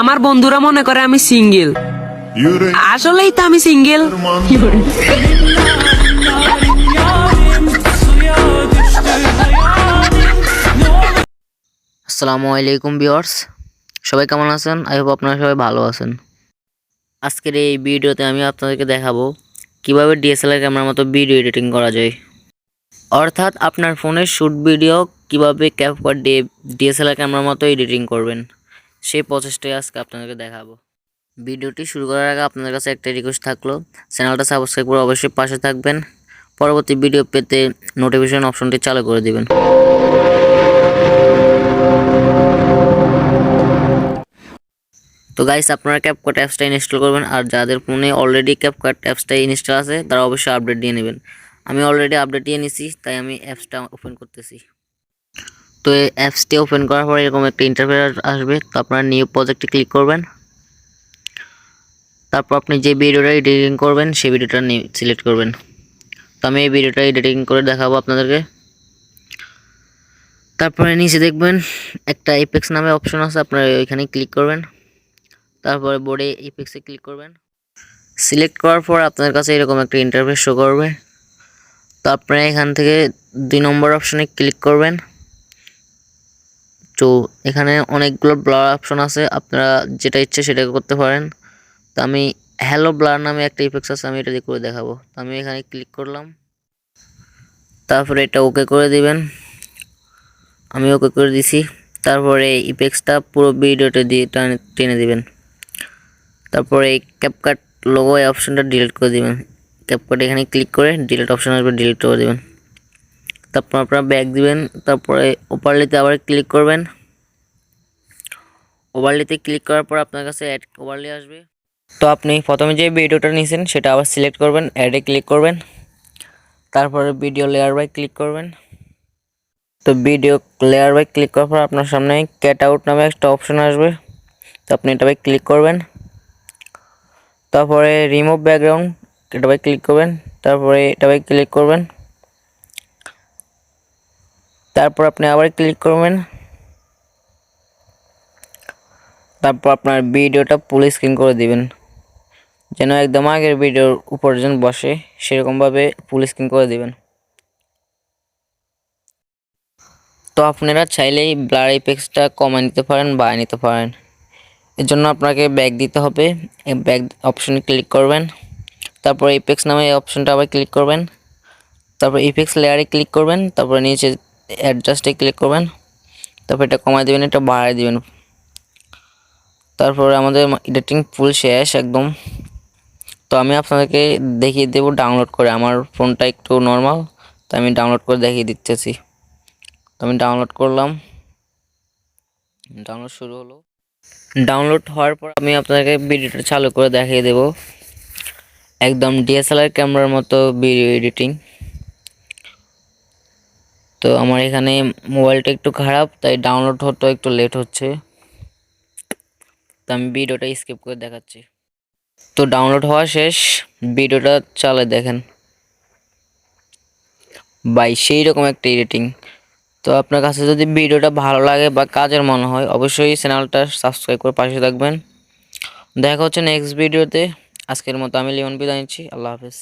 আমার বন্ধুরা মনে করে আমি সিঙ্গেল, আসলেই তো আমি সিঙ্গেল। আসসালামু আলাইকুম ভিউয়ার্স, সবাই কেমন আছেন? আই হোপ আপনারা সবাই ভালো আছেন। আজকের এই ভিডিওতে আমি আপনাদেরকে দেখাবো কিভাবে ডিএসএলআর ক্যামেরার মতো ভিডিও এডিটিং করা যায়, অর্থাৎ আপনার ফোনের শ্যুট ভিডিও কিভাবে ক্যাপকাট দিয়ে ডিএসএলআর ক্যামেরার মতো এডিটিং করবেন, সেই প্রসেসটাই আজকে আপনাদেরকে দেখাবো। ভিডিওটি শুরু করার আগে আপনাদের কাছে একটা রিকোয়েস্ট থাকলো, চ্যানেলটা সাবস্ক্রাইব করে অবশ্যই পাশে থাকবেন। পরবর্তী ভিডিও পেতে নোটিফিকেশন অপশনটি চালু করে দিবেন। তো গাইস, আপনারা ক্যাপকাট অ্যাপসটা ইনস্টল করবেন, আর যাদের ফোনে অলরেডি ক্যাপকাট অ্যাপসটা ইনস্টল আছে তারা অবশ্যই আপডেট দিয়ে নেবেন। আমি অলরেডি আপডেট দিয়ে নিছি, তাই আমি অ্যাপসটা ওপেন করতেছি। তো এই অ্যাপসটি ওপেন করার পরে এরকম একটা ইন্টারফেস আসবে। তো আপনারা নিউ প্রজেক্টে ক্লিক করবেন, তারপর আপনি যে ভিডিওটা এডিটিং করবেন সেই ভিডিওটা সিলেক্ট করবেন। তো আমি এই ভিডিওটা এডিটিং করে দেখাবো আপনাদেরকে। তারপরে নিচে দেখবেন একটা এপেক্স নামে অপশন আছে, আপনারা ওইখানে ক্লিক করবেন। তারপরে বোর্ডে এপেক্সে ক্লিক করবেন। সিলেক্ট করার পর আপনার কাছে এরকম একটা ইন্টারফেস শো করবে। তো আপনারা এখান থেকে 2 নম্বর অপশনে ক্লিক করবেন। তো এখানে অনেকগুলো ব্লার অপশন আছে, আপনারা যেটা ইচ্ছে সেটা করতে পারেন। তো আমি হ্যালো ব্লার নামে একটা ইফেক্টস আছে, আমি এটা দিয়ে করে দেখাবো। তো আমি এখানে ক্লিক করলাম, তারপরে এটা ওকে করে দিবেন। আমি ওকে করে দিছি। তারপরে ইফেক্টসটা পুরো ভিডিওতে দিয়ে টেনে দিবেন। তারপরে এই ক্যাপকাট লোগো এই অপশনটা ডিলিট করে দিবেন। ক্যাপকাট এখানে ক্লিক করে ডিলিট অপশন আসবে, ডিলিট করে দিবেন। তারপর আপনারা ব্যাক দিবেন। তারপরে ওভারলেতে আবার ক্লিক করবেন। ওভারলেতে ক্লিক করার পর আপনার কাছে অ্যাড ওভারলে আসবে। তো আপনি প্রথমে যে ভিডিওটা নিয়েছেন সেটা আবার সিলেক্ট করবেন, অ্যাডে ক্লিক করবেন। তারপরে ভিডিও লেয়ার বাই ক্লিক করবেন। তো ভিডিও লেয়ার বাই ক্লিক করার পর আপনার সামনে ক্যাট আউট নামে একটা অপশন আসবে। তো আপনি এটা বাই ক্লিক করবেন। তারপরে রিমুভ ব্যাকগ্রাউন্ড এটা বাই ক্লিক করবেন। তারপরে এটা বাই ক্লিক করবেন। তারপর আপনি আবার ক্লিক করবেন। তারপর আপনার ভিডিওটা ফুল স্ক্রিন করে দিবেন, যেন একদম আগের ভিডিওর উপর যেন বসে, সেরকমভাবে ফুল স্ক্রিন করে দিবেন। তো আপনারা চাইলেই ব্লার ইফেক্টসটা কমায় নিতে পারেন বা নিতে পারেন। এর জন্য আপনাকে ব্যাক দিতে হবে। ব্যাক অপশনে ক্লিক করবেন। তারপর ইফেক্টস নামে এই অপশনটা আবার ক্লিক করবেন। তারপর ইফেক্টস লেয়ারে ক্লিক করবেন। তারপর নিচে অ্যাডজাস্টে ক্লিক করবেন। তারপর এটা কমায় দিবেন, এটা বাড়ায় দিবেন। তারপরে আমাদের এডিটিং ফুল শেষ একদম। তো আমি আপনাদেরকে দেখিয়ে দেবো ডাউনলোড করে। আমার ফোনটা একটু নর্মাল, তো আমি ডাউনলোড করে দেখিয়ে দিতেছি। তো আমি ডাউনলোড করলাম, ডাউনলোড শুরু হলো। ডাউনলোড হওয়ার পর আমি আপনাদেরকে ভিডিওটা চালু করে দেখিয়ে দেবো একদম ডিএসএলআর ক্যামেরার মতো ভিডিও এডিটিং। তো আমার এখানে মোবাইলটা একটু খারাপ, তাই ডাউনলোড হতে একটু লেট হচ্ছে। তো আমি ভিডিওটা স্কিপ করে দেখাচ্ছি। তো ডাউনলোড হওয়া শেষ, ভিডিওটা চালে দেখেন বাই, সেই রকম একটা এডিটিং। তো আপনার কাছে যদি ভিডিওটা ভালো লাগে বা কাজের মনে হয়, অবশ্যই চ্যানেলটা সাবস্ক্রাইব করে পাশে থাকবেন। দেখা হচ্ছে নেক্সট ভিডিওতে। আজকের মতো আমি লিমন বিদায় নিচ্ছি। আল্লাহ হাফেজ।